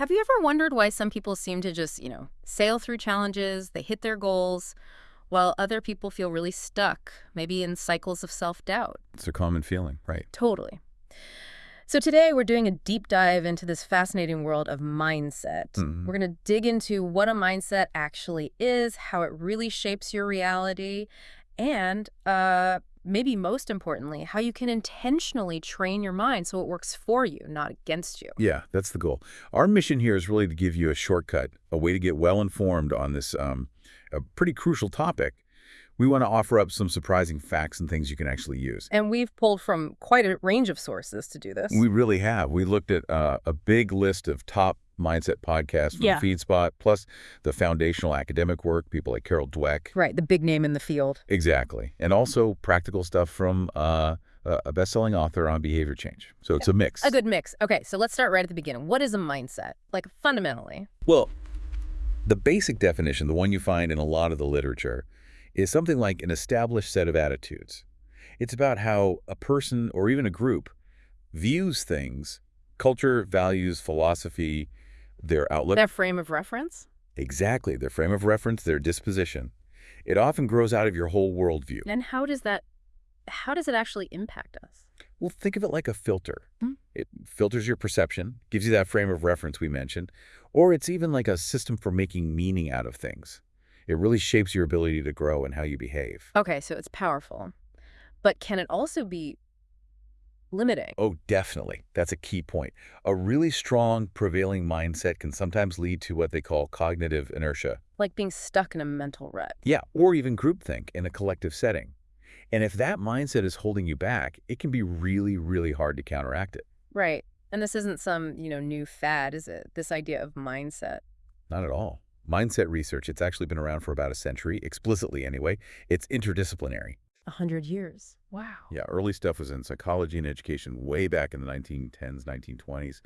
Have you ever wondered why some people seem to just, sail through challenges, they hit their goals, while other people feel really stuck, maybe in cycles of self-doubt? It's a common feeling, right? Totally. So today we're doing a deep dive into this fascinating world of mindset. Mhm. We're going to dig into what a mindset actually is, how it really shapes your reality, and maybe most importantly, how you can intentionally train your mind so it works for you, not against you. Yeah, that's the goal. Our mission here is really to give you a shortcut, a way to get well informed on this a pretty crucial topic. We want to offer up some surprising facts and things you can actually use. And we've pulled from quite a range of sources to do this. We really have. We looked at a big list of top mindset podcasts from Yeah. FeedSpot, plus the foundational academic work, people like Carol Dweck. Right, the big name in the field. Exactly. And also practical stuff from a best-selling author on behavior change. So it's a mix. A good mix. Okay, so let's start right at the beginning. What is a mindset? Like, fundamentally. Well, the basic definition, the one you find in a lot of the literature, is something like an established set of attitudes. It's about how a person or even a group views things, culture, values, philosophy, their outlook. Their frame of reference? Exactly, their frame of reference, their disposition. It often grows out of your whole worldview. And how does it actually impact us? Well, think of it like a filter. Hmm. It filters your perception, gives you that frame of reference we mentioned, or it's even like a system for making meaning out of things. It really shapes your ability to grow and how you behave. Okay, so it's powerful. But can it also be limiting? Oh, definitely. That's a key point. A really strong, prevailing mindset can sometimes lead to what they call cognitive inertia. Like being stuck in a mental rut. Yeah, or even groupthink in a collective setting. And if that mindset is holding you back, it can be really, really hard to counteract it. Right. And this isn't some, new fad, is it? This idea of mindset. Not at all. Mindset research, it's actually been around for about a century, explicitly anyway. It's interdisciplinary. 100 years. Wow. Yeah, early stuff was in psychology and education way back in the 1910s, 1920s.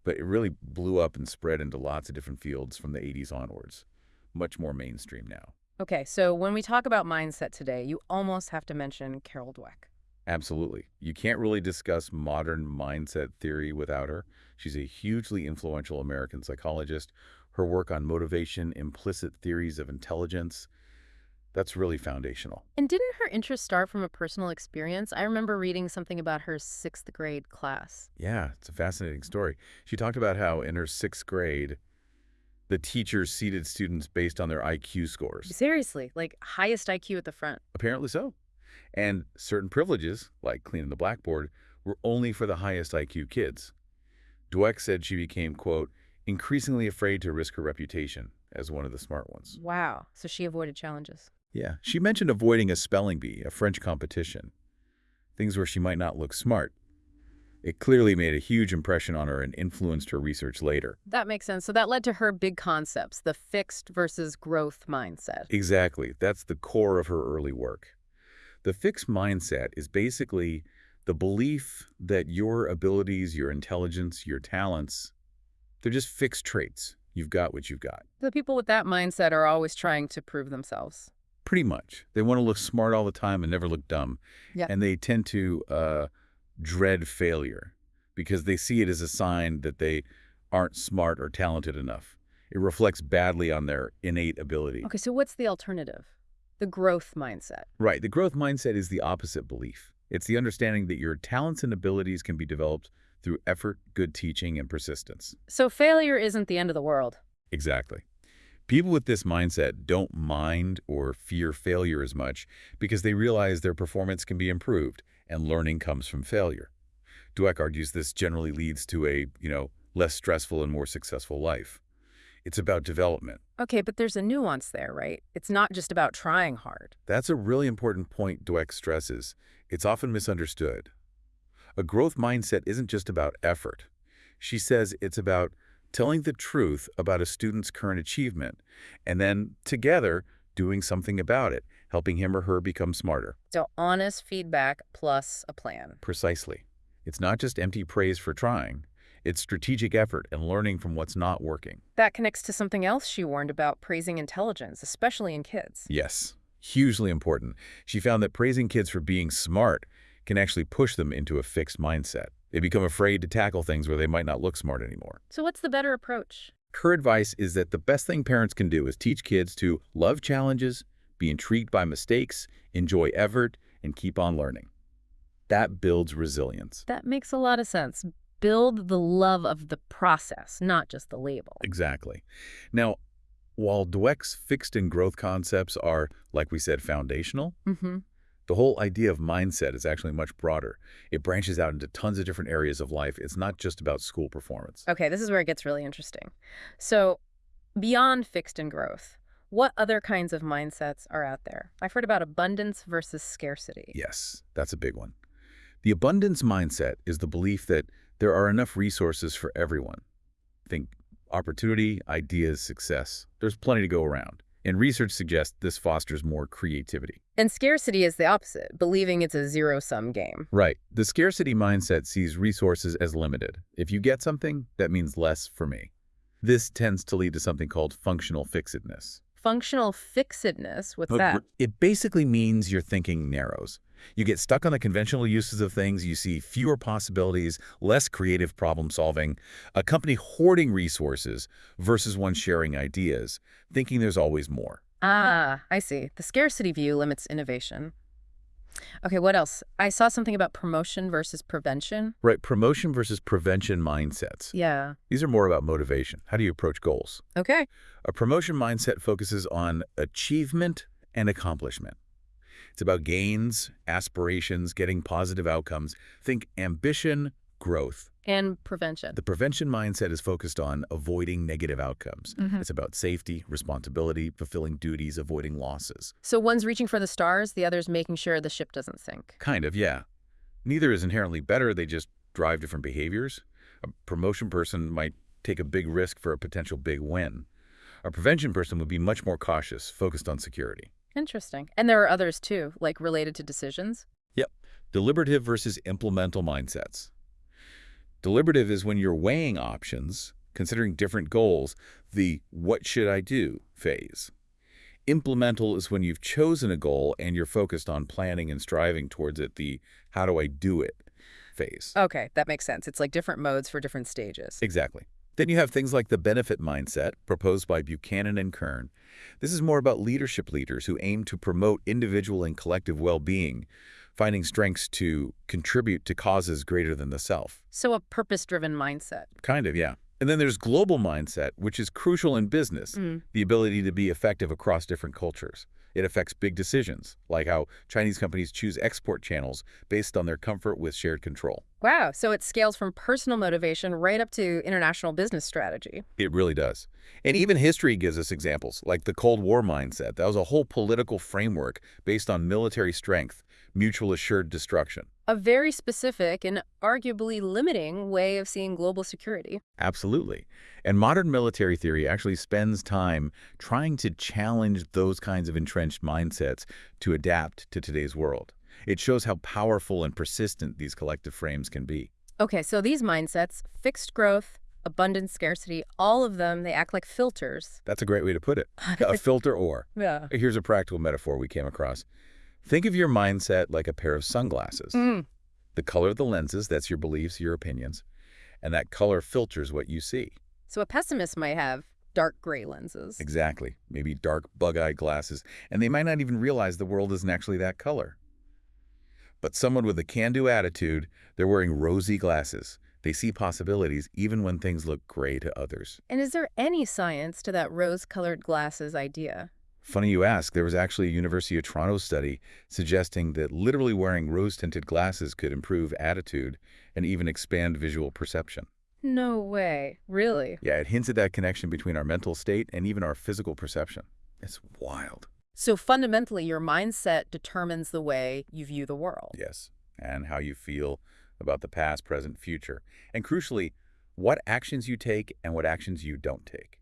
But it really blew up and spread into lots of different fields from the 80s onwards. Much more mainstream now. Okay, so when we talk about mindset today, you almost have to mention Carol Dweck. Absolutely. You can't really discuss modern mindset theory without her. She's a hugely influential American psychologist. Her work on motivation, implicit theories of intelligence, that's really foundational. And didn't her interest start from a personal experience? I remember reading something about her sixth grade class. Yeah, it's a fascinating story. She talked about how in her sixth grade, the teachers seated students based on their IQ scores. Seriously, like highest IQ at the front. Apparently so. And certain privileges, like cleaning the blackboard, were only for the highest IQ kids. Dweck said she became, quote, increasingly afraid to risk her reputation as one of the smart ones. Wow. So she avoided challenges. Yeah, she mentioned avoiding a spelling bee, a French competition, things where she might not look smart. It clearly made a huge impression on her and influenced her research later. That makes sense. So that led to her big concepts, the fixed versus growth mindset. Exactly. That's the core of her early work. The fixed mindset is basically the belief that your abilities, your intelligence, your talents, they're just fixed traits. You've got what you've got. The people with that mindset are always trying to prove themselves. Pretty much. They want to look smart all the time and never look dumb. Yeah. And they tend to dread failure because they see it as a sign that they aren't smart or talented enough. It reflects badly on their innate ability. Okay, so what's the alternative? The growth mindset. Right. The growth mindset is the opposite belief. It's the understanding that your talents and abilities can be developed through effort, good teaching, and persistence. So failure isn't the end of the world. Exactly. People with this mindset don't mind or fear failure as much because they realize their performance can be improved and learning comes from failure. Dweck argues this generally leads to a, less stressful and more successful life. It's about development. Okay, but there's a nuance there, right? It's not just about trying hard. That's a really important point Dweck stresses. It's often misunderstood. A growth mindset isn't just about effort. She says it's about telling the truth about a student's current achievement, and then, together, doing something about it, helping him or her become smarter. So honest feedback plus a plan. Precisely. It's not just empty praise for trying. It's strategic effort and learning from what's not working. That connects to something else she warned about, praising intelligence, especially in kids. Yes, hugely important. She found that praising kids for being smart can actually push them into a fixed mindset. They become afraid to tackle things where they might not look smart anymore. So what's the better approach? Her advice is that the best thing parents can do is teach kids to love challenges, be intrigued by mistakes, enjoy effort, and keep on learning. That builds resilience. That makes a lot of sense. Build the love of the process, not just the label. Exactly. Now, while Dweck's fixed and growth concepts are, like we said, foundational, Mm-hmm. the whole idea of mindset is actually much broader. It branches out into tons of different areas of life. It's not just about school performance. Okay, this is where it gets really interesting. So, beyond fixed and growth, what other kinds of mindsets are out there? I've heard about abundance versus scarcity. Yes, that's a big one. The abundance mindset is the belief that there are enough resources for everyone. Think opportunity, ideas, success. There's plenty to go around. And research suggests this fosters more creativity. And scarcity is the opposite, believing it's a zero-sum game. Right. The scarcity mindset sees resources as limited. If you get something, that means less for me. This tends to lead to something called functional fixedness. Functional fixedness, what's that? It basically means your thinking narrows. You get stuck on the conventional uses of things, you see fewer possibilities, less creative problem solving, a company hoarding resources versus one sharing ideas, thinking there's always more. Ah, I see. The scarcity view limits innovation. Okay, what else? I saw something about promotion versus prevention. Right, promotion versus prevention mindsets. Yeah. These are more about motivation. How do you approach goals? Okay. A promotion mindset focuses on achievement and accomplishment. It's about gains, aspirations, getting positive outcomes. Think ambition, growth. And prevention. The prevention mindset is focused on avoiding negative outcomes. Mhm. It's about safety, responsibility, fulfilling duties, avoiding losses. So one's reaching for the stars, the other's making sure the ship doesn't sink. Kind of, yeah. Neither is inherently better, they just drive different behaviors. A promotion person might take a big risk for a potential big win. A prevention person would be much more cautious, focused on security. Interesting. And there are others too, like related to decisions. Yep. Deliberative versus implemental mindsets. Deliberative is when you're weighing options, considering different goals, the what should I do phase. Implemental is when you've chosen a goal and you're focused on planning and striving towards it, the how do I do it phase. Okay, that makes sense. It's like different modes for different stages. Exactly. Then you have things like the benefit mindset, proposed by Buchanan and Kern. This is more about leadership leaders who aim to promote individual and collective well-being, finding strengths to contribute to causes greater than the self. So a purpose-driven mindset. Kind of, yeah. And then there's global mindset, which is crucial in business, the ability to be effective across different cultures. It affects big decisions, like how Chinese companies choose export channels based on their comfort with shared control. Wow, so it scales from personal motivation right up to international business strategy. It really does. And even history gives us examples, like the Cold War mindset. That was a whole political framework based on military strength, mutual assured destruction. A very specific and arguably limiting way of seeing global security. Absolutely. And modern military theory actually spends time trying to challenge those kinds of entrenched mindsets to adapt to today's world. It shows how powerful and persistent these collective frames can be. Okay, so these mindsets, fixed growth, abundance, scarcity, all of them, they act like filters. That's a great way to put it. A filter or. Yeah. Here's a practical metaphor we came across. Think of your mindset like a pair of sunglasses. The color of the lenses, that's your beliefs, your opinions, and that color filters what you see. So a pessimist might have dark gray lenses. Exactly. Maybe dark bug-eyed glasses, and they might not even realize the world isn't actually that color. But someone with a can-do attitude, they're wearing rosy glasses. They see possibilities even when things look gray to others. And is there any science to that rose-colored glasses idea? Funny you ask, there was actually a University of Toronto study suggesting that literally wearing rose-tinted glasses could improve attitude and even expand visual perception. No way. Really? Yeah, it hints at that connection between our mental state and even our physical perception. It's wild. So fundamentally, your mindset determines the way you view the world. Yes, and how you feel about the past, present, future. And crucially, what actions you take and what actions you don't take.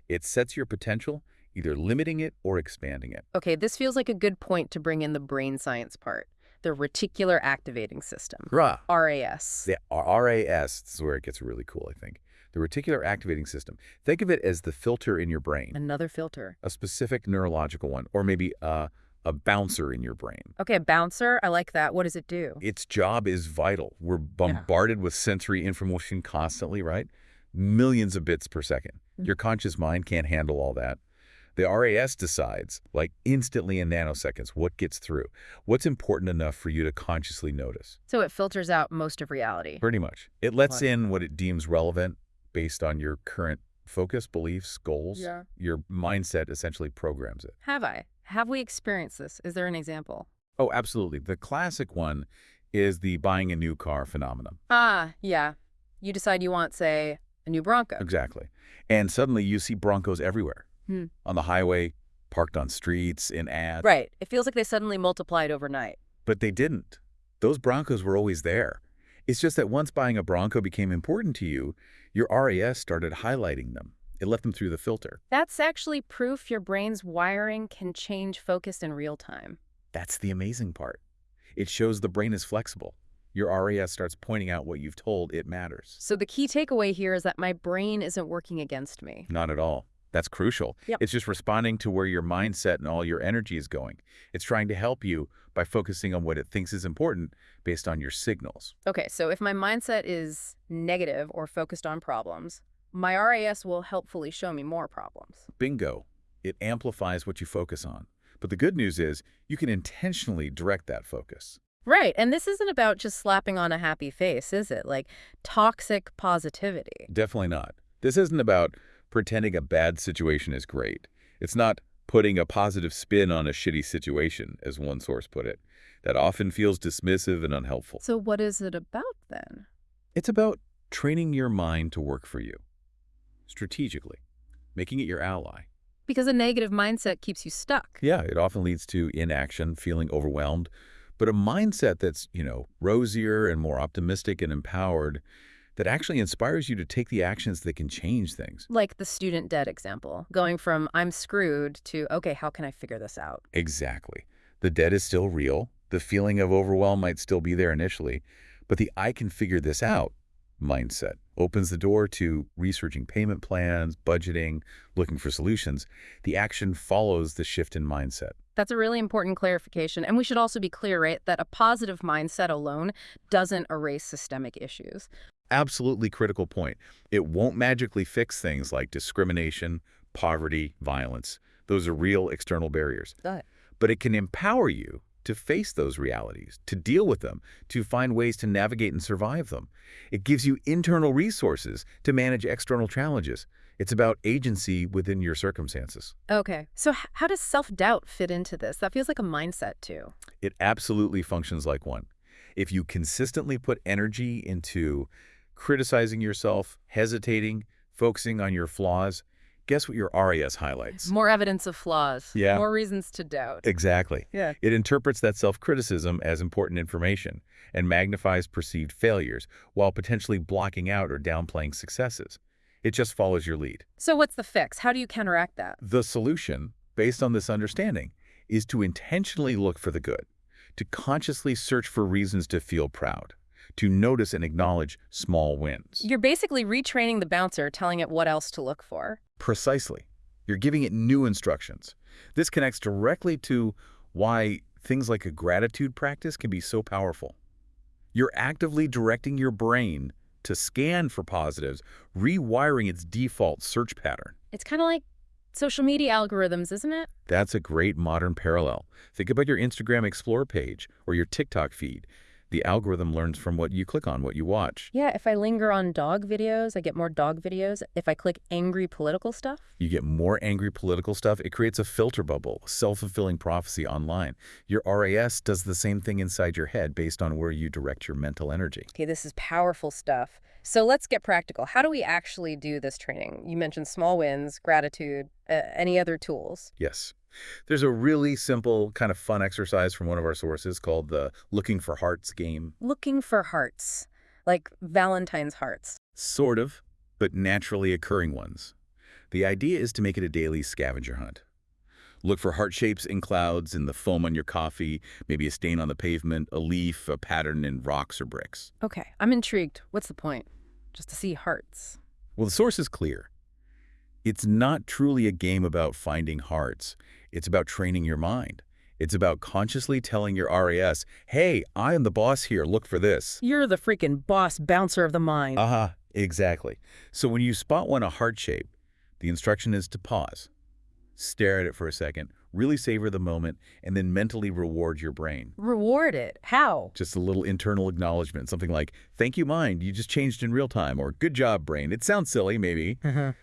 It sets your potential, either limiting it or expanding it. Okay, this feels like a good point to bring in the brain science part, the reticular activating system, RAS. RAS. The RAS, this is where it gets really cool, I think. The reticular activating system. Think of it as the filter in your brain. Another filter. A specific neurological one, or maybe a a bouncer in your brain. Okay, a bouncer. I like that. What does it do? Its job is vital. We're Yeah. bombarded with sensory information constantly, right? Millions of bits per second. Your conscious mind can't handle all that. The RAS decides, like instantly in nanoseconds, what gets through, what's important enough for you to consciously notice. So it filters out most of reality. Pretty much. It lets What? in what it deems relevant based on your current focus, beliefs, goals. Yeah. Your mindset essentially programs it. Have I? Have we experienced this? Is there an example? Oh, absolutely. The classic one is the buying a new car phenomenon. Ah, yeah. You decide you want, say, a new Bronco. Exactly. And suddenly you see Broncos everywhere. Hmm. On the highway, parked on streets, in ads. Right. It feels like they suddenly multiplied overnight. But they didn't. Those Broncos were always there. It's just that once buying a Bronco became important to you, your RAS started highlighting them. It let them through the filter. That's actually proof your brain's wiring can change focus in real time. That's the amazing part. It shows the brain is flexible. Your RAS starts pointing out what you've told it matters. So the key takeaway here is that my brain isn't working against me. Not at all. That's crucial. Yep. It's just responding to where your mindset and all your energy is going. It's trying to help you by focusing on what it thinks is important based on your signals. Okay, so if my mindset is negative or focused on problems, my RAS will helpfully show me more problems. Bingo. It amplifies what you focus on. But the good news is you can intentionally direct that focus. Right, and this isn't about just slapping on a happy face, is it? Like toxic positivity. Definitely not. This isn't about pretending a bad situation is great. It's not putting a positive spin on a shitty situation, as one source put it. That often feels dismissive and unhelpful. So what is it about then? It's about training your mind to work for you, strategically, making it your ally. Because a negative mindset keeps you stuck. Yeah, it often leads to inaction, feeling overwhelmed. But a mindset that's, rosier and more optimistic and empowered, that actually inspires you to take the actions that can change things. Like the student debt example, going from I'm screwed to, okay, how can I figure this out? Exactly. The debt is still real. The feeling of overwhelm might still be there initially. But the I can figure this out mindset opens the door to researching payment plans, budgeting, looking for solutions. The action follows the shift in mindset. That's a really important clarification. And we should also be clear, right, that a positive mindset alone doesn't erase systemic issues. Absolutely critical point. It won't magically fix things like discrimination, poverty, violence. Those are real external barriers. Got it. But it can empower you to face those realities, to deal with them, to find ways to navigate and survive them. It gives you internal resources to manage external challenges. It's about agency within your circumstances. Okay. So how does self-doubt fit into this? That feels like a mindset too. It absolutely functions like one. If you consistently put energy into criticizing yourself, hesitating, focusing on your flaws, guess what your RAS highlights? More evidence of flaws. Yeah. More reasons to doubt. Exactly. Yeah. It interprets that self-criticism as important information and magnifies perceived failures while potentially blocking out or downplaying successes. It just follows your lead. So what's the fix? How do you counteract that? The solution, based on this understanding, is to intentionally look for the good, to consciously search for reasons to feel proud, to notice and acknowledge small wins. You're basically retraining the bouncer, telling it what else to look for. Precisely. You're giving it new instructions. This connects directly to why things like a gratitude practice can be so powerful. You're actively directing your brain to scan for positives, rewiring its default search pattern. It's kind of like social media algorithms, isn't it? That's a great modern parallel. Think about your Instagram Explore page or your TikTok feed. The algorithm learns from what you click on, what you watch. Yeah, if I linger on dog videos, I get more dog videos. If I click angry political stuff. You get more angry political stuff. It creates a filter bubble, self-fulfilling prophecy online. Your RAS does the same thing inside your head based on where you direct your mental energy. Okay, this is powerful stuff. So let's get practical. How do we actually do this training? You mentioned small wins, gratitude, any other tools? Yes. There's a really simple, kind of fun exercise from one of our sources called the Looking for Hearts game. Looking for hearts, like Valentine's hearts. Sort of, but naturally occurring ones. The idea is to make it a daily scavenger hunt. Look for heart shapes in clouds, in the foam on your coffee, maybe a stain on the pavement, a leaf, a pattern in rocks or bricks. Okay, I'm intrigued. What's the point? Just to see hearts. Well, the source is clear. It's not truly a game about finding hearts. It's about training your mind. It's about consciously telling your RAS, hey, I am the boss here, look for this. You're the freaking boss bouncer of the mind. Exactly. So when you spot one a heart shape, the instruction is to pause, stare at it for a second, really savor the moment, and then mentally reward your brain. Reward it. How? Just a little internal acknowledgement, something like, thank you, mind, you just changed in real time, or good job, brain. It sounds silly, maybe,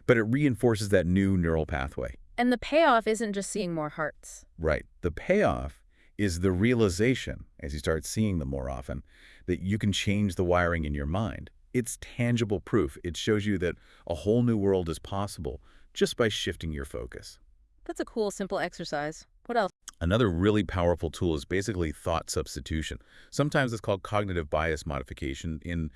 but it reinforces that new neural pathway. And the payoff isn't just seeing more hearts. Right. The payoff is the realization, as you start seeing them more often, that you can change the wiring in your mind. It's tangible proof. It shows you that a whole new world is possible just by shifting your focus. That's a cool, simple exercise. What else? Another really powerful tool is basically thought substitution. Sometimes it's called cognitive bias modification in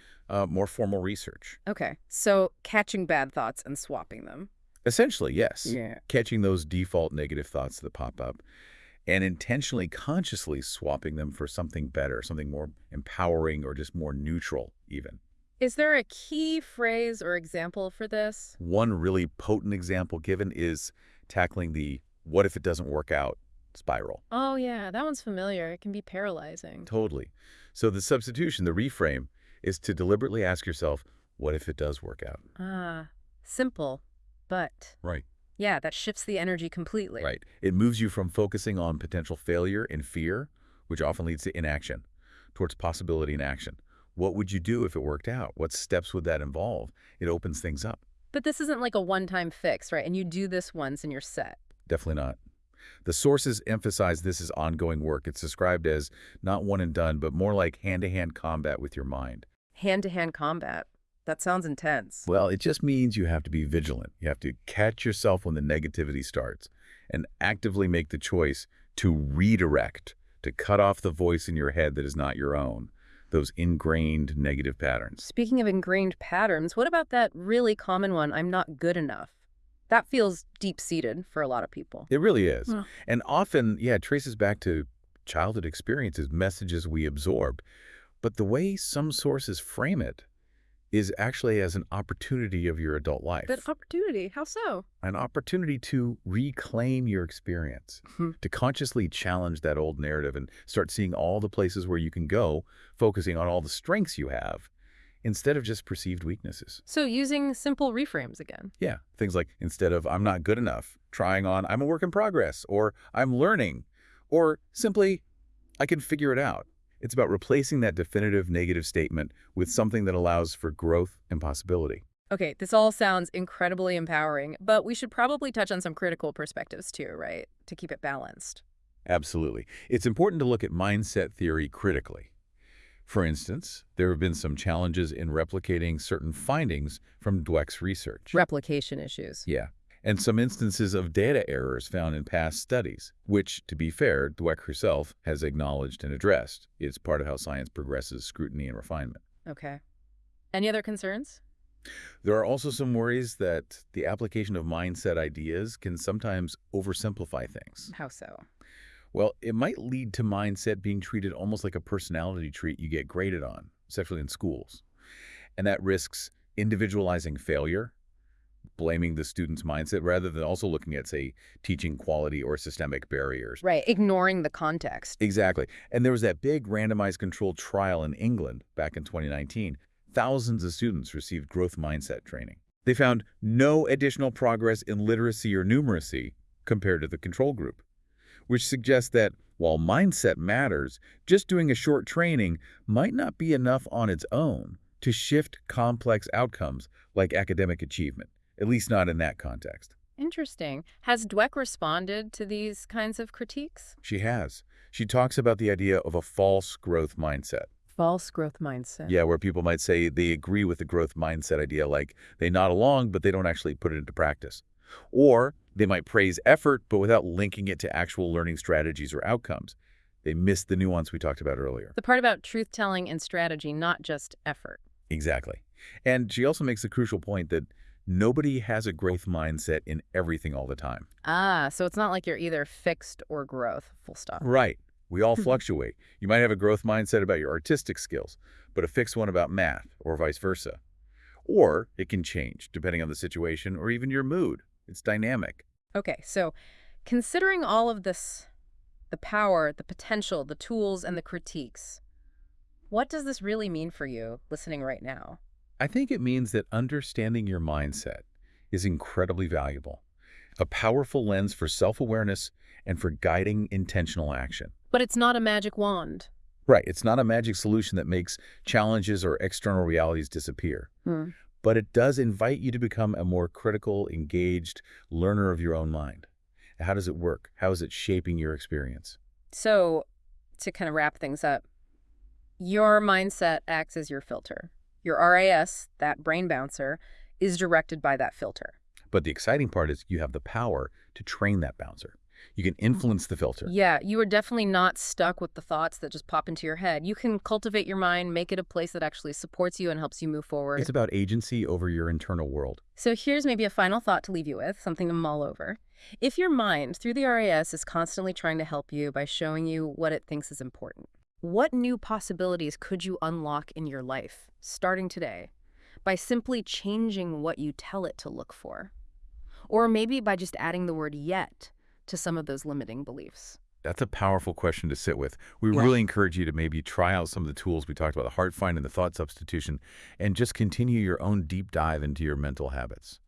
more formal research. Okay, so catching bad thoughts and swapping them. Essentially, yes. Yeah. Catching those default negative thoughts that pop up and intentionally, consciously swapping them for something better, something more empowering or just more neutral even. Is there a key phrase or example for this? One really potent example given is tackling the what if it doesn't work out spiral. Oh yeah, that one's familiar. It can be paralyzing. Totally. So the substitution, the reframe, is to deliberately ask yourself, what if it does work out? Simple, but Right. yeah, that shifts the energy completely. Right. It moves you from focusing on potential failure and fear, which often leads to inaction, towards possibility and action. What would you do if it worked out? What steps would that involve? It opens things up. But this isn't like a one-time fix, right? And you do this once and you're set. Definitely not. The sources emphasize this as ongoing work. It's described as not one and done, but more like hand-to-hand combat with your mind. Hand-to-hand combat. That sounds intense. Well, it just means you have to be vigilant. You have to catch yourself when the negativity starts and actively make the choice to redirect, to cut off the voice in your head that is not your own, those ingrained negative patterns. Speaking of ingrained patterns, what about that really common one, I'm not good enough? That feels deep-seated for a lot of people. It really is. Yeah. And often, it traces back to childhood experiences, messages we absorbed. But the way some sources frame it is actually as an opportunity of your adult life. But opportunity, how so? An opportunity to reclaim your experience, to consciously challenge that old narrative and start seeing all the places where you can go, focusing on all the strengths you have, instead of just perceived weaknesses. So using simple reframes again. Yeah, things like instead of I'm not good enough, trying on I'm a work in progress, or I'm learning, or simply I can figure it out. It's about replacing that definitive negative statement with something that allows for growth and possibility. Okay, this all sounds incredibly empowering, but we should probably touch on some critical perspectives too, right? To keep it balanced. Absolutely. It's important to look at mindset theory critically. For instance, there have been some challenges in replicating certain findings from Dweck's research. Replication issues. Yeah. And some instances of data errors found in past studies, which, to be fair, Dweck herself has acknowledged and addressed. It's part of how science progresses scrutiny and refinement. Okay. Any other concerns? There are also some worries that the application of mindset ideas can sometimes oversimplify things. How so? Well, it might lead to mindset being treated almost like a personality trait you get graded on, especially in schools. And that risks individualizing failure, blaming the student's mindset, rather than also looking at, say, teaching quality or systemic barriers. Right, ignoring the context. Exactly. And there was that big randomized controlled trial in England back in 2019. Thousands of students received growth mindset training. They found no additional progress in literacy or numeracy compared to the control group, which suggests that while mindset matters, just doing a short training might not be enough on its own to shift complex outcomes like academic achievement, at least not in that context. Interesting. Has Dweck responded to these kinds of critiques? She has. She talks about the idea of a false growth mindset. False growth mindset. Yeah, where people might say they agree with the growth mindset idea, like they nod along, but they don't actually put it into practice. Or they might praise effort, but without linking it to actual learning strategies or outcomes. They miss the nuance we talked about earlier. The part about truth-telling and strategy, not just effort. Exactly. And she also makes the crucial point that nobody has a growth mindset in everything all the time. So it's not like you're either fixed or growth, full stop. Right. We all fluctuate. You might have a growth mindset about your artistic skills, but a fixed one about math, or vice versa. Or it can change depending on the situation or even your mood. It's dynamic. Okay, so considering all of this the power, the potential, the tools, and the critiques. What does this really mean for you listening right now? I think it means that understanding your mindset is incredibly valuable, a powerful lens for self-awareness and for guiding intentional action. But it's not a magic wand. Right, it's not a magic solution that makes challenges or external realities disappear, Hmm. but it does invite you to become a more critical, engaged learner of your own mind. How does it work? How is it shaping your experience? So, to kind of wrap things up, your mindset acts as your filter. Your RAS, that brain bouncer, is directed by that filter. But the exciting part is you have the power to train that bouncer. You can influence the filter. Yeah, you are definitely not stuck with the thoughts that just pop into your head. You can cultivate your mind, make it a place that actually supports you and helps you move forward. It's about agency over your internal world. So here's maybe a final thought to leave you with, something to mull over. If your mind, through the RAS, is constantly trying to help you by showing you what it thinks is important, what new possibilities could you unlock in your life, starting today, by simply changing what you tell it to look for? Or maybe by just adding the word yet to some of those limiting beliefs. That's a powerful question to sit with. We Yeah. really encourage you to maybe try out some of the tools we talked about, the heart find and the thought substitution, and just continue your own deep dive into your mental habits.